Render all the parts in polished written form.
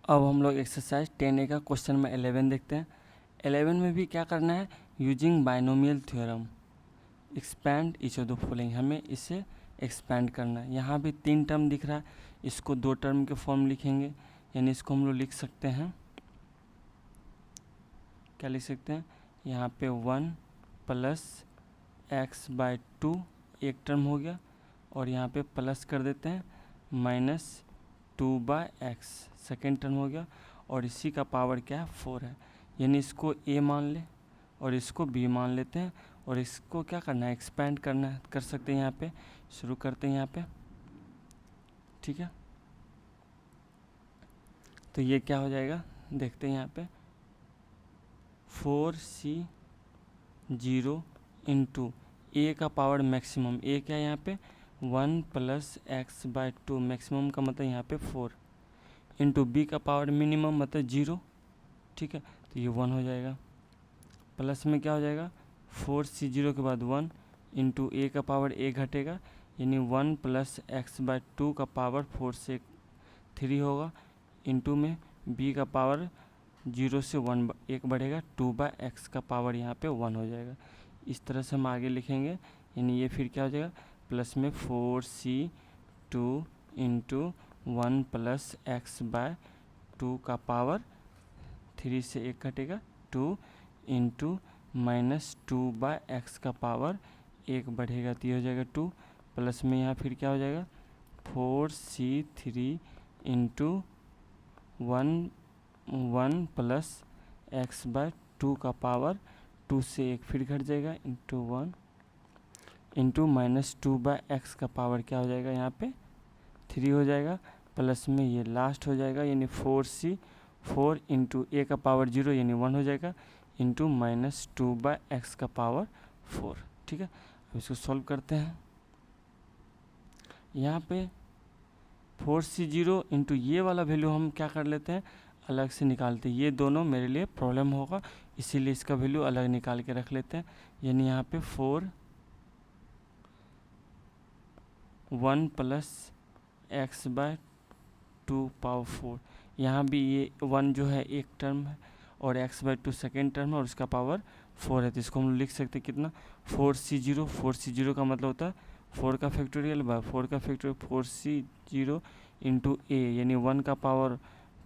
अब हम लोग एक्सरसाइज 10A का क्वेश्चन में 11 देखते हैं। 11 में भी क्या करना है, using binomial theorem expand each of the following, हमें इसे एक्सपैंड करना है। यहाँ भी 3 टर्म दिख रहा है, इसको 2 टर्म के फॉर्म लिखेंगे, यानी इसको हम लोग लिख सकते हैं, क्या लिख सकते हैं, यहाँ पे 1 प्लस एक्स बाय 2 एक टर्म हो गया, और यहाँ पे प्लस कर देते हैं minus 2 by x second term हो गया, और इसी का पावर क्या है 4 है, यानी इसको a मान ले और इसको b मान लेते हैं, और इसको क्या करना है, एक्सपैंड करना है, कर सकते हैं। यहाँ पे शुरू करते हैं यहाँ पे, ठीक है। तो ये क्या हो जाएगा, देखते हैं यहाँ पे 4c0 इंटू ए का पावर मैक्सिमम, ए क्या है यहाँ पे 1 प्लस एक्स बाय 2, मैक्सिमम का मतलब यहाँ पे 4, इंटू बी का पावर मिनिमम मतलब 0, ठीक है। तो ये 1 हो जाएगा, प्लस में क्या हो जाएगा 4c0 के बाद 1 इंटू ए का पावर ए घटेगा, यानी 1 प्लस एक्स बाय 2 का पावर 4 से 3 होगा, इंटू में बी का पावर 0 से 1 एक बढ़ेगा, 2 बाय एक्स का पावर यहाँ पे 1 हो जाएगा। इस तरह से हम आगे लिखेंगे, यानी ये फिर क्या हो जाएगा, प्लस में 4c2 into 1 plus x bye 2 का पावर 3 से एक घटेगा 2 इंटू माइनस 2 बाय एक्स का पावर एक बढ़ेगा, तो ये हो जाएगा 2, प्लस में यहाँ फिर क्या हो जाएगा 4c3 into 1 plus x bye 2 का पावर 2 से एक फिर घट जाएगा, into 1 into minus 2 by x का पावर क्या हो जाएगा, यहाँ पे 3 हो जाएगा, प्लस में ये लास्ट हो जाएगा, यानी 4 इंटू ए का पावर 0 यानी 1 हो जाएगा, इंटू माइनस 2 बाय एक्स का पावर 4, ठीक है। अब इसको सॉल्व करते हैं। यहाँ पे 4c0 इंटू ये वाला वैल्यू हम क्या कर लेते हैं, अलग से निकालते हैं, ये दोनों मेरे लिए प्रॉब्लम होगा, इसीलिए इसका वैल्यू अलग निकाल के रख लेते हैं, यानी यहाँ पे 1 प्लस एक्स बाय 2 पावर 4, यहाँ भी ये 1 जो है एक टर्म है, और एक्स बाय 2 सेकेंड टर्म है, और उसका पावर 4 है, तो इसको हम लिख सकते हैं कितना 4c0 का मतलब होता है 4 का फैक्टोरियल बाय 4 का फैक्टोरियल, 4c0 इंटू ए, यानी 1 का पावर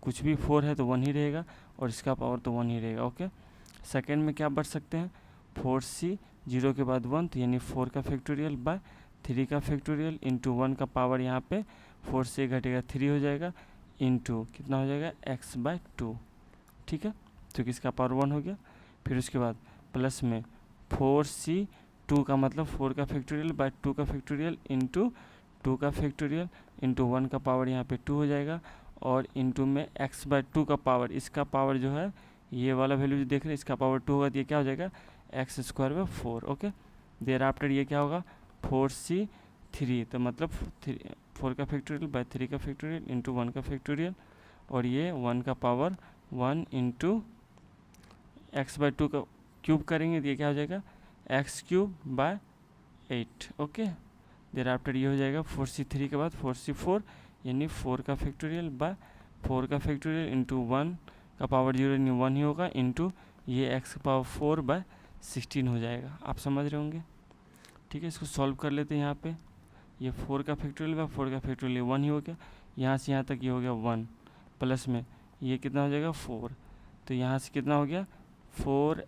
कुछ भी 4 है तो 1 ही रहेगा, और इसका पावर तो 1 ही रहेगा, ओके। सेकेंड में क्या बढ़ सकते हैं 4c0 के बाद 1, तो यानी 4 का फैक्टोरियल बाय 3 का फैक्टोरियल इंटू 1 का पावर यहाँ पे 4 से घटेगा 3 हो जाएगा, इंटू कितना हो जाएगा एक्स बाय 2, ठीक है, तो किसका पावर 1 हो गया। फिर उसके बाद प्लस में 4c2 का मतलब 4 का फैक्टोरियल बाय 2 का फैक्टोरियल इंटू 2 का फैक्टोरियल इंटू 1 का पावर यहाँ पे 2 हो जाएगा, और इंटू में x बाय 2 का पावर, इसका पावर जो है ये वाला वैल्यू जो देख रहे हैं इसका पावर 2 होगा, तो ये क्या हो जाएगा x square by 4, okay. There after ये क्या होगा 4c3, तो मतलब 4 का फैक्टोरियल बाय 3 का फैक्टोरियल इंटू 1 का फैक्टोरियल, और ये 1 का पावर 1 इंटू एक्स बाय 2 का क्यूब करेंगे, तो ये क्या हो जाएगा x cube by 8, okay. There after ये हो जाएगा 4c3 के बाद 4c4, यानी 4 का फैक्टोरियल बाय 4 का फैक्टोरियल इंटू 1 का पावर 0 यानी 1 ही होगा, इंटू ये x का पावर 4 बाय 16 हो जाएगा, आप समझ रहे होंगे, ठीक है। इसको सॉल्व कर लेते हैं। यहाँ पे ये 4 का फैक्टोरियल बाय 4 का फैक्टोरियल 1 ही हो गया, यहाँ से यहाँ तक ये हो गया 1, प्लस में ये कितना हो जाएगा 4, तो यहाँ से कितना हो गया 4,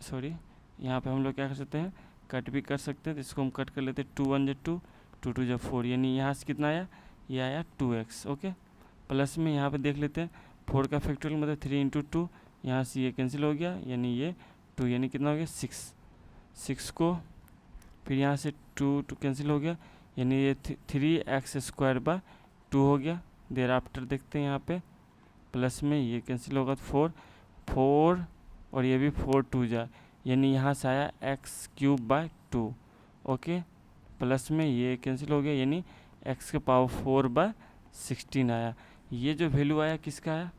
सॉरी यहाँ पे हम लोग क्या कर सकते हैं कट भी कर सकते हैं, तो इसको हम कट कर लेते हैं, 2 1 2 2 2 4, यानी यहाँ से कितना आया, ये आया 2x, ओके। प्लस में यहाँ पे देख लेते हैं 4 का फैक्टोरियल मतलब 3 इंटू 2, यहाँ से ये कैंसिल हो गया, यानी ये 2, यानी कितना हो गया 6 को फिर यहाँ से 2 कैंसिल हो गया, यानी ये 3x स्क्वायर बाय 2 हो गया। देर आफ्टर देखते हैं यहाँ पे प्लस में ये कैंसिल होगा, 4 और ये भी 4 2 जा, यानी यहाँ से आया x cube by 2, okay. Plus में ये कैंसिल हो गया, यानी x के पावर 4 बाय 16 आया। ये जो वैल्यू आया किसका है,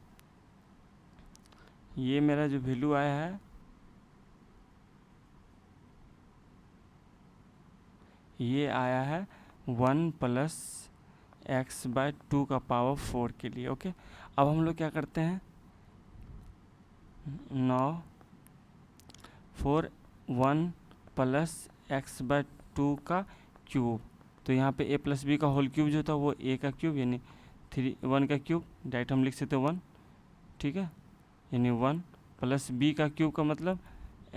ये मेरा जो वैल्यू आया है ये आया है 1 प्लस एक्स बाय 2 का पावर 4 के लिए। ओके, अब हम लोग क्या करते हैं, 9 4 1 प्लस एक्स बाय 2 का क्यूब, तो यहाँ पे ए प्लस बी का होल क्यूब जो था वो ए का क्यूब यानी 1 का क्यूब, डायरेक्ट हम लिख सकते हैं 1, ठीक है, यानी 1 प्लस बी का क्यूब का मतलब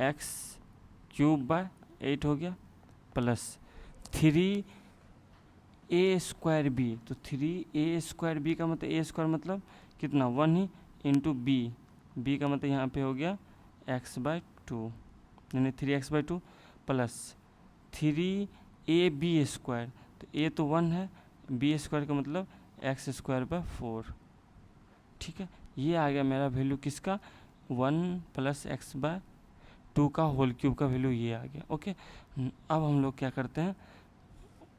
एक्स क्यूब बाय 8 हो गया, प्लस 3 ए स्क्वायर बी, तो 3 ए स्क्वायर बी का मतलब ए स्क्वायर मतलब कितना 1 ही, इंटू बी, बी का मतलब यहाँ पे हो गया एक्स बाय 2 यानी 3x by 2 plus 3 a b square, तो ए तो 1 है, बी स्क्वायर का मतलब एक्स स्क्वायर बाय 4, ठीक है। ये आ गया मेरा वैल्यू किसका, 1 प्लस एक्स बाय 2 का होल क्यूब का वैल्यू ये आ गया। ओके, अब हम लोग क्या करते हैं,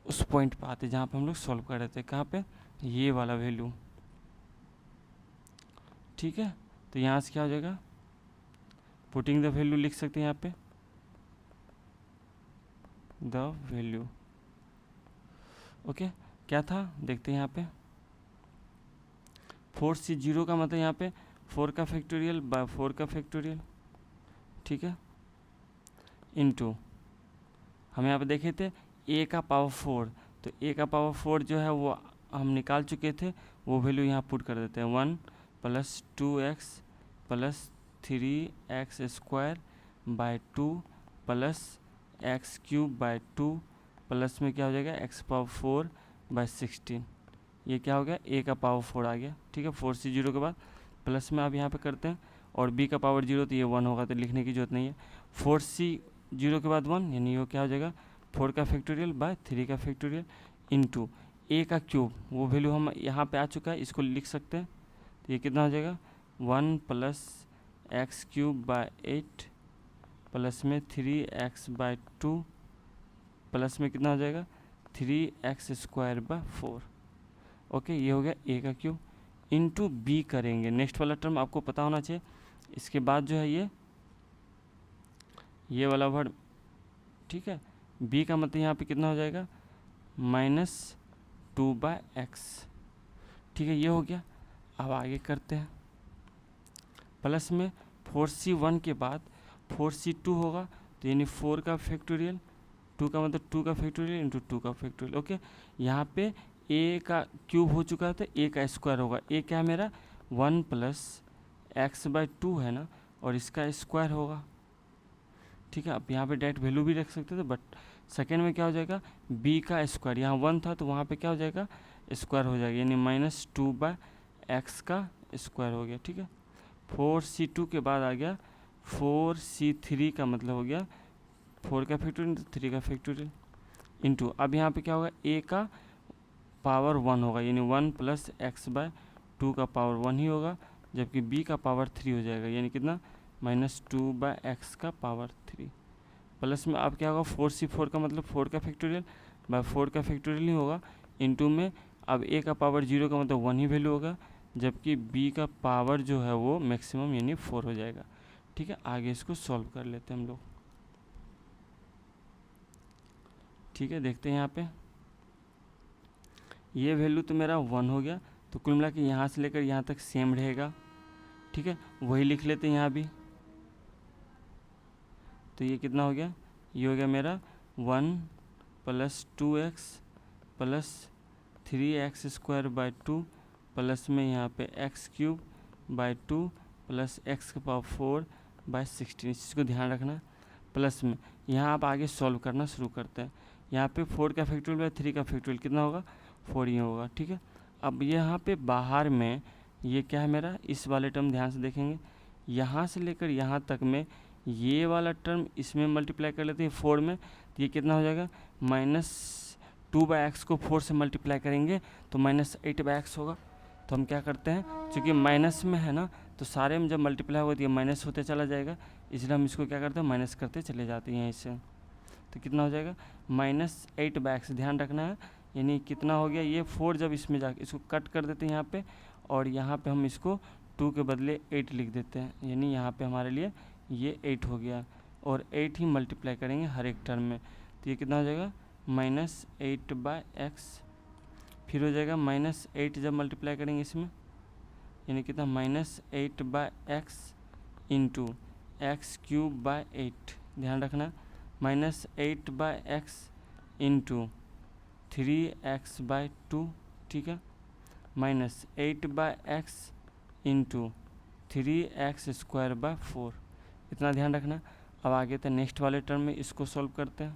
उस पॉइंट पे आते हैं जहाँ पे हम लोग सॉल्व कर रहे थे, कहाँ पे, ये वाला वैल्यू, ठीक है। तो यहाँ से क्या हो जाएगा, पुटिंग द वैल्यू लिख सकते हैं यहाँ पे, द वैल्यू। ओके, क्या था देखते हैं यहाँ पे, 4c 0 का मतलब यहाँ पे 4 का फैक्टोरियल बाय 4 का फैक्टोरियल, ठीक है, इनटू हम यहाँ पे देखे थे a का पावर 4, तो a का पावर 4 जो है वो हम निकाल चुके थे, वो वैल्यू यहाँ पुट कर देते हैं, 1 plus 2x plus 3x square by 2 plus x cube by 2 plus में क्या हो जाएगा एक्स पावर 4 बाय 16, ये क्या हो गया ए का पावर 4 आ गया, ठीक है। 4c 0 के बाद प्लस में आप यहाँ पे करते हैं, और b का पावर 0 तो ये 1 होगा, तो लिखने की जरूरत नहीं है। 4c 0 के बाद 1 यानी ये क्या हो जाएगा 4 का फैक्टोरियल बाय 3 का फैक्टोरियल इंटू ए का क्यूब, वो वैल्यू हम यहाँ पे आ चुका है, इसको लिख सकते हैं, तो ये कितना हो जाएगा 1 plus x cube by 8 plus में 3x बाय 2 प्लस में कितना हो जाएगा 3x स्क्वायर बाय 4। ओके, ये हो गया ए का क्यूब इंटू बी करेंगे, नेक्स्ट वाला टर्म आपको पता होना चाहिए। इसके बाद जो है ये वाला वर्ड, ठीक है, बी का मतलब यहाँ पे कितना हो जाएगा -2 बाय एक्स, ठीक है, ये हो गया। अब आगे करते हैं, प्लस में 4c1 के बाद 4c2 होगा, तो यानी 4 का फैक्टोरियल, 2 का मतलब 2 का फैक्टोरियल इंटू 2 का फैक्टोरियल। ओके, यहाँ पे a का क्यूब हो चुका है तो a का स्क्वायर होगा, a क्या है मेरा 1 प्लस एक्स बाई 2 है ना, और इसका स्क्वायर होगा, ठीक है। अब यहाँ पे डायरेक्ट वैल्यू भी रख सकते थे, बट सेकेंड में क्या हो जाएगा b का स्क्वायर, यहाँ 1 था तो वहाँ पे क्या हो जाएगा स्क्वायर हो जाएगा, यानी -2 बाय एक्स का स्क्वायर हो गया, ठीक है। 4c2 के बाद आ गया 4c3 का मतलब हो गया 4 का फैक्टोरियल 3 का फैक्टोरियल इंटू, अब यहाँ पे क्या होगा a का पावर 1 होगा, यानी 1 प्लस एक्स बाय 2 का पावर 1 ही होगा, जबकि b का पावर 3 हो जाएगा, यानी कितना -2 बाय एक्स का पावर 3 प्लस में अब क्या होगा 4c4 का मतलब 4 का फैक्टोरियल बाय 4 का फैक्टोरियल ही होगा, इंटू में अब a का पावर 0 का मतलब 1 ही वैल्यू होगा, जबकि b का पावर जो है वो मैक्सिमम यानी 4 हो जाएगा, ठीक है। आगे इसको सॉल्व कर लेते हैं हम लोग, ठीक है। देखते हैं यहाँ पे ये वैल्यू तो मेरा 1 हो गया, तो कुल मिला के यहाँ से लेकर यहाँ तक सेम रहेगा, ठीक है, वही लिख लेते हैं यहाँ भी। तो ये कितना हो गया, ये हो गया मेरा 1 plus 2x plus 3x square by 2 plus में यहाँ पे x cube by 2 plus x का पावर 4 बाय 16, इस चीज़ को ध्यान रखना। प्लस में यहाँ आप आगे सॉल्व करना शुरू करते हैं, यहाँ पे 4 का फैक्टोरियल बाय 3 का फैक्टोरियल कितना होगा 4 ही होगा, ठीक है। अब यहाँ पे बाहर में ये क्या है मेरा, इस वाले टर्म ध्यान से देखेंगे, यहाँ से लेकर यहाँ तक में ये वाला टर्म इसमें मल्टीप्लाई कर लेते हैं 4 में, तो ये कितना हो जाएगा -2 बाय एक्स को 4 से मल्टीप्लाई करेंगे तो -8 बाय एक्स होगा। तो हम क्या करते हैं, चूँकि माइनस में है ना, तो सारे में जब मल्टीप्लाई होगा तो ये माइनस होते चला जाएगा, इसलिए हम इसको क्या करते हैं माइनस करते चले जाते हैं इससे। तो कितना हो जाएगा -8 बाय एक्स, ध्यान रखना है, यानी कितना हो गया ये 4, जब इसमें जाके इसको कट कर देते हैं यहाँ पे, और यहाँ पे हम इसको 2 के बदले 8 लिख देते हैं, यानी यहाँ पे हमारे लिए ये 8 हो गया, और 8 ही मल्टीप्लाई करेंगे हर एक टर्म में, तो ये कितना हो जाएगा -8 बाय एक्स फिर हो जाएगा -8 जब मल्टीप्लाई करेंगे इसमें, यानी कितना -8/x इंटू x³/8, ध्यान रखना -8/x इंटू 3x/2, ठीक है, -8/x इंटू 3x²/4, इतना ध्यान रखना। अब आगे तो नेक्स्ट वाले टर्म में इसको सॉल्व करते हैं।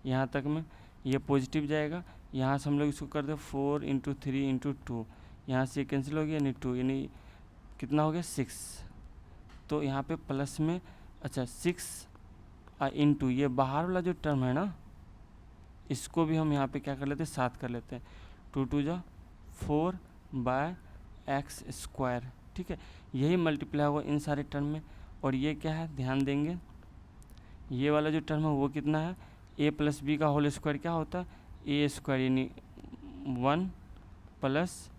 यहाँ तक में ये पॉजिटिव जाएगा, यहाँ से हम लोग इसको करते हैं 4 × 3 × 2, यहाँ से कैंसिल हो गया, यानी 2, यानी कितना हो गया 6। तो यहाँ पे प्लस में अच्छा 6 इंटू ये बाहर वाला जो टर्म है ना, इसको भी हम यहाँ पे क्या कर लेते हैं, 7 कर लेते हैं। 2 × 2 = 4/x², ठीक है। यही मल्टीप्लाई होगा इन सारे टर्म में। और ये क्या है, ध्यान देंगे, ये वाला जो टर्म है वो कितना है, a + b का होल स्क्वायर क्या होता है, a², यानी 1 +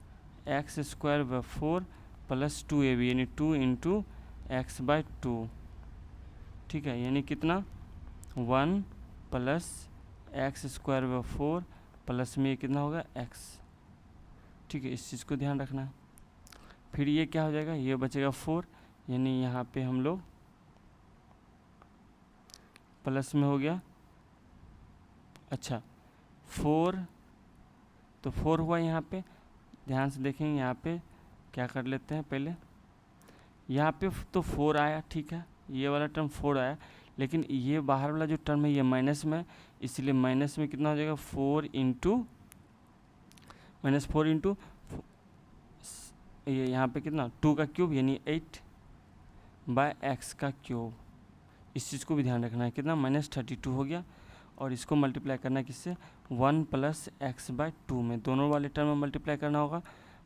x²/4 + 2ab, यानी 2 × x/2, ठीक है, यानी कितना 1 + x²/4 प्लस में ये कितना होगा x, ठीक है, इस चीज़ को ध्यान रखना है। फिर ये क्या हो जाएगा, ये बचेगा 4, यानी यहाँ पे हम लोग प्लस में हो गया, अच्छा 4, तो 4 हुआ यहाँ पे, ध्यान से देखेंगे यहाँ पे क्या कर लेते हैं, पहले यहाँ पे तो 4 आया, ठीक है, ये वाला टर्म 4 आया, लेकिन ये बाहर वाला जो टर्म है ये माइनस में, इसलिए माइनस में कितना हो जाएगा 4 × ये यहाँ पे कितना 2 का क्यूब, यानी 8/x²। इस चीज़ को भी ध्यान रखना है, कितना -32 हो गया। और इसको मल्टीप्लाई करना है किससे, 1 + x/2 में, दोनों वाले टर्म में मल्टीप्लाई करना होगा।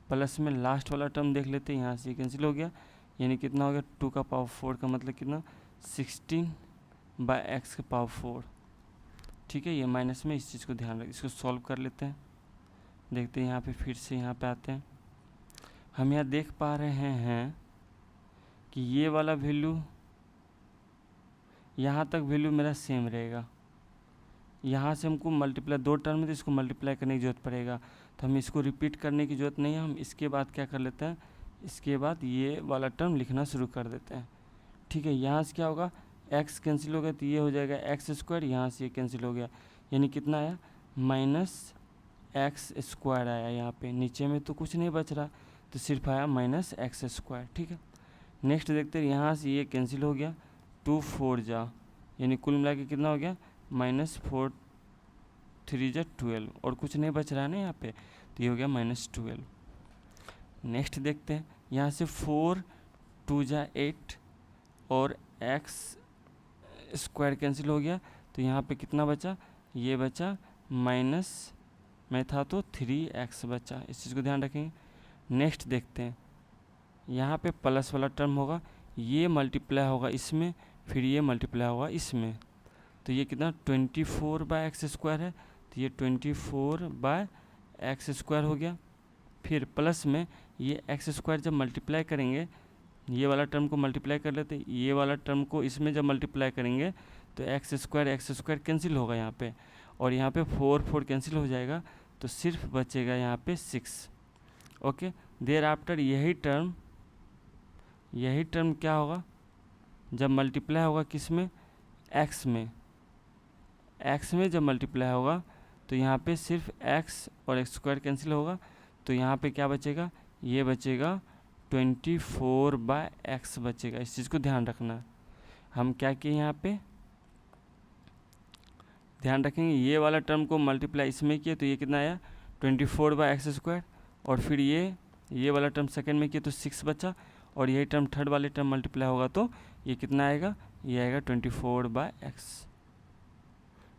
प्लस में लास्ट वाला टर्म देख लेते हैं, यहाँ से कैंसिल हो गया, यानी कितना हो गया 2 का पावर 4 का मतलब कितना 16/x⁴, ठीक है, ये माइनस में, इस चीज़ को ध्यान रख, इसको सॉल्व कर लेते हैं। देखते हैं यहाँ पे, फिर से यहाँ पे आते हैं। हम यहाँ देख पा रहे हैं कि ये वाला वैल्यू यहाँ तक वैल्यू मेरा सेम रहेगा। यहाँ से हमको मल्टीप्लाई, दो टर्म में तो इसको मल्टीप्लाई करने की जरूरत पड़ेगा, तो हम इसको रिपीट करने की जरूरत नहीं है। हम इसके बाद क्या कर लेते हैं, इसके बाद ये वाला टर्म लिखना शुरू कर देते हैं, ठीक है। यहाँ से क्या होगा, x कैंसिल हो गया तो ये हो जाएगा x², यहाँ से ये कैंसिल हो गया, यानी कितना आया -x² आया। यहाँ पे नीचे में तो कुछ नहीं बच रहा, तो सिर्फ आया -x², ठीक है। नेक्स्ट देखते हैं, यहाँ से ये कैंसिल हो गया, 2 4 जा, यानी कुल मिला के कितना हो गया -4 3 × 12, और कुछ नहीं बच रहा है ना यहाँ पे, तो ये हो गया -12। नेक्स्ट देखते हैं, यहाँ से 4 2 × 8 और x² कैंसिल हो गया, तो यहाँ पे कितना बचा, ये बचा माइनस में था तो 3x बचा, इस चीज़ को ध्यान रखेंगे। नेक्स्ट देखते हैं, यहाँ पे प्लस वाला टर्म होगा, ये मल्टीप्लाई होगा इसमें, फिर ये मल्टीप्लाई होगा इसमें, तो ये कितना 24/x² है, तो ये 24/x² हो गया। फिर प्लस में ये x² जब मल्टीप्लाई करेंगे, ये वाला टर्म को मल्टीप्लाई कर लेते हैं, ये वाला टर्म को इसमें जब मल्टीप्लाई करेंगे तो x² कैंसिल होगा यहाँ पे, और यहाँ पे 4 4 कैंसिल हो जाएगा, तो सिर्फ बचेगा यहाँ पे 6। ओके, देयर आफ्टर यही टर्म क्या होगा, जब मल्टीप्लाई होगा किस में, x में जब मल्टीप्लाई होगा तो यहाँ पे सिर्फ x और x² कैंसिल होगा, तो यहाँ पे क्या बचेगा, ये बचेगा 24/x बचेगा। इस चीज़ को ध्यान रखना। हम क्या किए यहाँ पे ध्यान रखेंगे, ये वाला टर्म को मल्टीप्लाई इसमें किए तो ये कितना आया 24/x², और फिर ये वाला टर्म सेकंड में किए तो 6 बचा, और यही टर्म थर्ड वाले टर्म मल्टीप्लाई होगा तो ये कितना आएगा, ये आएगा 24/x,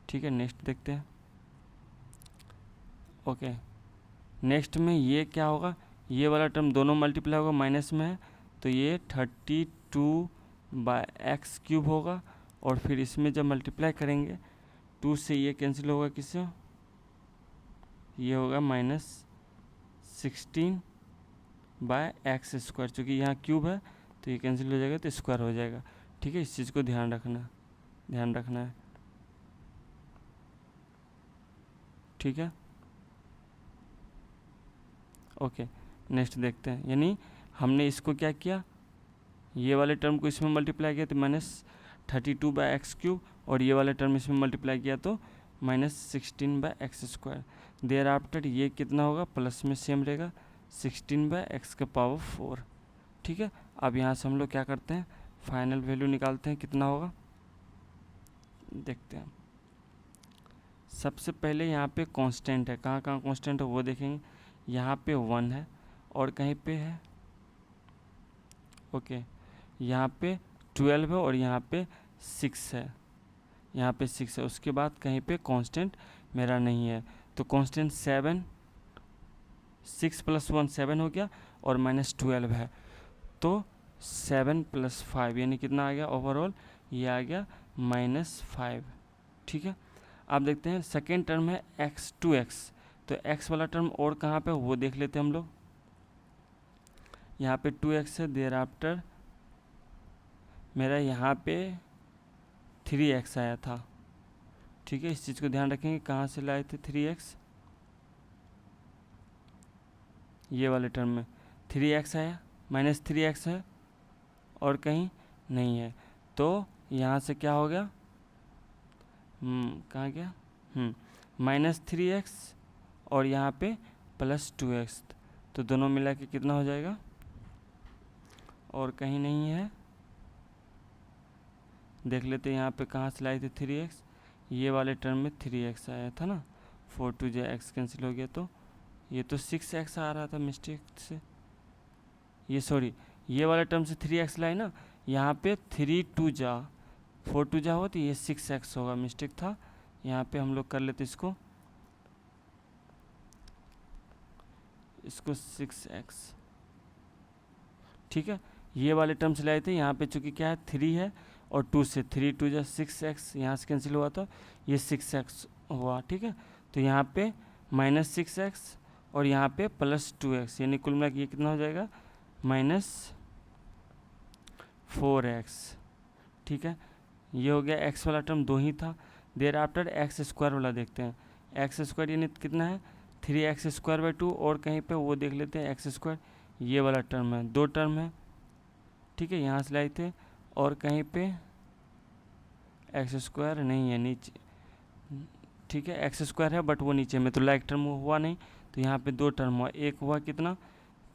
ठीक है। नेक्स्ट देखते हैं। ओके, नेक्स्ट में ये क्या होगा, ये वाला टर्म दोनों मल्टीप्लाई होगा, माइनस में है तो ये 32/x³ होगा, और फिर इसमें जब मल्टीप्लाई करेंगे 2 से ये कैंसिल होगा, किससे, ये होगा -16/x², चूँकि यहाँ क्यूब है तो ये कैंसिल हो जाएगा तो स्क्वायर हो जाएगा, ठीक है। इस चीज़ को ध्यान रखना है, ठीक है। ओके, नेक्स्ट देखते हैं। यानी हमने इसको क्या किया, ये वाले टर्म को इसमें मल्टीप्लाई किया तो -32/x³ और ये वाले टर्म इसमें मल्टीप्लाई किया तो -16/x²। देयर आफ्टर ये कितना होगा, प्लस में सेम रहेगा 16/x⁴। ठीक है, अब यहाँ से हम लोग क्या करते हैं, फाइनल वैल्यू निकालते हैं, कितना होगा देखते हैं। सबसे पहले यहाँ पे कांस्टेंट है, कहाँ कहाँ कांस्टेंट है वो देखेंगे। यहाँ पे 1 है और कहीं पे है, ओके, यहाँ पे 12 है और यहाँ पे 6 है, यहाँ पे 6 है। उसके बाद कहीं पे कांस्टेंट मेरा नहीं है, तो कांस्टेंट 7, 6 + 1 7 हो गया और -12 है, तो 7 + 5 यानी कितना आ गया ओवरऑल, ये आ गया -5। ठीक है, अब देखते हैं सेकेंड टर्म है x2x, तो x वाला टर्म और कहाँ पे वो देख लेते हैं हम लोग। यहाँ पे 2x है, देयर आफ्टर मेरा यहाँ पे 3x आया था। ठीक है, इस चीज़ को ध्यान रखेंगे, कहाँ से लाए थे 3x, ये वाले टर्म में 3x आया, -3x है और कहीं नहीं है, तो यहाँ से क्या हो गया, कहाँ गया, -3x और यहाँ पे +2x, तो दोनों मिला के कितना हो जाएगा, और कहीं नहीं है, देख लेते हैं यहाँ पे कहाँ से लाए थे 3x, ये वाले टर्म में 3x आया था ना, 4 2 x कैंसिल हो गया, तो ये तो 6x आ रहा था मिस्टेक से, ये सॉरी ये वाले टर्म से 3x लाए ना, यहाँ पे 3 2 4 2 हो तो ये 6x होगा, मिस्टेक था। यहाँ पे हम लोग कर लेते इसको 6x। ठीक है, ये वाले टर्म से लाए थे, यहाँ पे चूँकि क्या है 3 है और 2 से 3 2 6x, यहाँ से कैंसिल हुआ तो ये 6x हुआ। ठीक है, तो यहाँ पे -6x और यहाँ पे +2x, यानी कुल मिला के ये कितना हो जाएगा, -4x। ठीक है, ये हो गया x वाला टर्म 2 ही था। देयर आफ्टर x² वाला देखते हैं, x² यानी कितना है 3x²/2 और कहीं पे वो देख लेते हैं x², ये वाला टर्म है, 2 टर्म है। ठीक है, यहाँ से लाए थे और कहीं पे x² नहीं है नीचे, ठीक है x² है बट वो नीचे में, तो लाइक टर्म हुआ नहीं, तो यहाँ पे 2 टर्म हुआ, एक हुआ कितना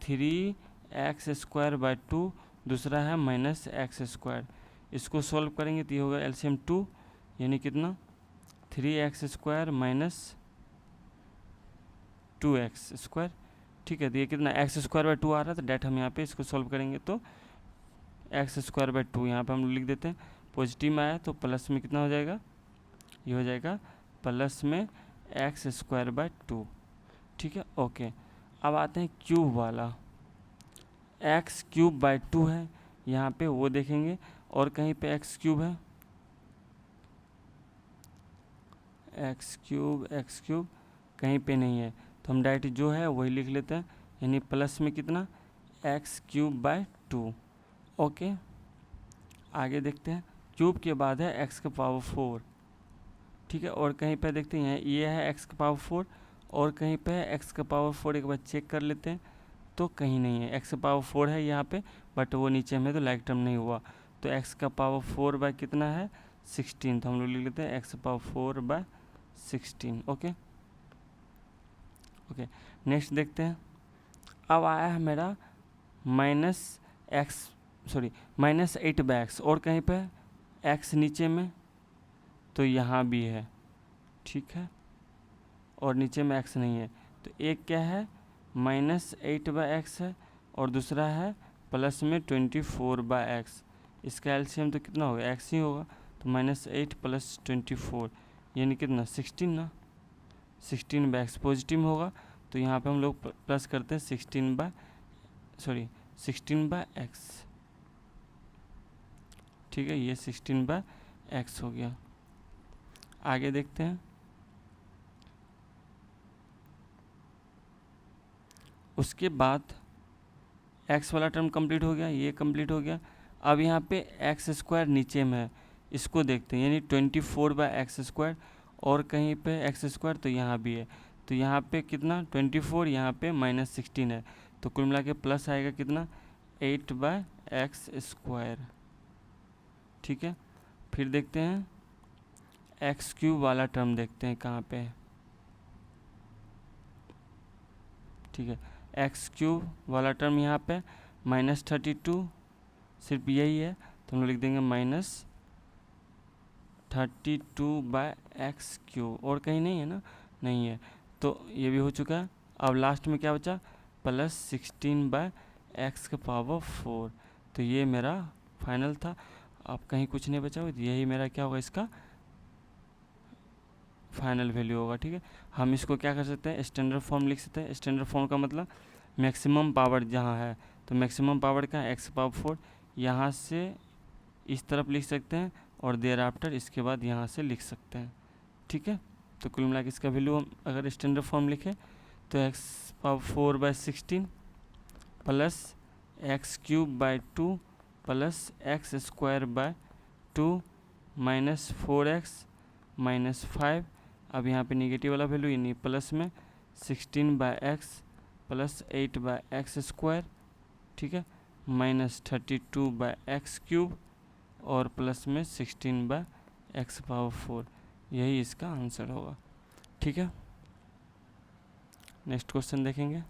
3x²/2, दूसरा है -x²। इसको सॉल्व करेंगे तो ये होगा LCM 2, यानी कितना 3x² - 2x²। ठीक है, तो ये कितना x²/2 आ रहा था, डेट हम यहाँ पे इसको सॉल्व करेंगे तो x²/2 यहाँ पे हम लिख देते हैं, पॉजिटिव में आया तो प्लस में कितना हो जाएगा, ये हो जाएगा प्लस में x²/2। ठीक है, ओके। अब आते हैं क्यूब वाला, x³/2 है, यहाँ पे वो देखेंगे और कहीं पे x³ है, x³ कहीं पे नहीं है, तो हम डायरेक्ट जो है वही लिख लेते हैं, यानी प्लस में कितना x³/2। ओके, आगे देखते हैं, क्यूब के बाद है x⁴। ठीक है, और कहीं पे देखते हैं ये है x⁴ और कहीं पे है x⁴, एक बार चेक कर लेते हैं, तो कहीं नहीं है, x⁴ है यहाँ पे बट वो नीचे में तो लाइक टर्म नहीं हुआ, तो x⁴ कितना है 16, तो हम लोग लिख लेते हैं x⁴/16। ओके ओके, नेक्स्ट देखते हैं। अब आया है मेरा -8/x और कहीं पे x नीचे में, तो यहाँ भी है। ठीक है, और नीचे में x नहीं है, तो एक क्या है -8/x है और दूसरा है प्लस में 24/x। इसका एलसीएम तो कितना होगा, x ही होगा, तो -8 + 24 यानी कितना 16 ना, 16/x पॉजिटिव होगा, तो यहाँ पे हम लोग प्लस करते हैं 16/x। ठीक है, ये 16/x हो गया। आगे देखते हैं, उसके बाद x वाला टर्म कंप्लीट हो गया, ये कंप्लीट हो गया। अब यहाँ पे x² नीचे में है, इसको देखते हैं, यानी 24/x² और कहीं पे x², तो यहाँ भी है, तो यहाँ पे कितना 24, यहाँ पे -16 है, तो कुल मिला के प्लस आएगा कितना 8/x²। ठीक है, फिर देखते हैं x³ वाला टर्म, देखते हैं कहाँ पे है। ठीक है, x³ वाला टर्म यहाँ पे -32, सिर्फ यही है, तो हम लोग लिख देंगे -32/x³, और कहीं नहीं है ना, नहीं है, तो ये भी हो चुका है। अब लास्ट में क्या बचा, +16/x⁴। तो ये मेरा फाइनल था, अब कहीं कुछ नहीं बचा हुआ, तो यही मेरा क्या होगा, इसका फाइनल वैल्यू होगा। ठीक है, हम इसको क्या कर सकते हैं, स्टैंडर्ड फॉर्म लिख सकते हैं। स्टैंडर्ड फॉर्म का मतलब मैक्सिमम पावर जहाँ है, तो मैक्सिमम पावर का x⁴, यहाँ से इस तरफ लिख सकते हैं, और देयर आफ्टर इसके बाद यहाँ से लिख सकते हैं। ठीक है, तो कुल मिला के इसका वैल्यू हम अगर स्टैंडर्ड फॉर्म लिखें तो x⁴/16 plus x³/2 plus x²/2 -4x -5, अब यहाँ पे निगेटिव वाला वैल्यू यानी प्लस में 16/x प्लस 8/x²। ठीक है, -32/x³, और प्लस में 16/x⁴, यही इसका आंसर होगा। ठीक है, नेक्स्ट क्वेश्चन देखेंगे।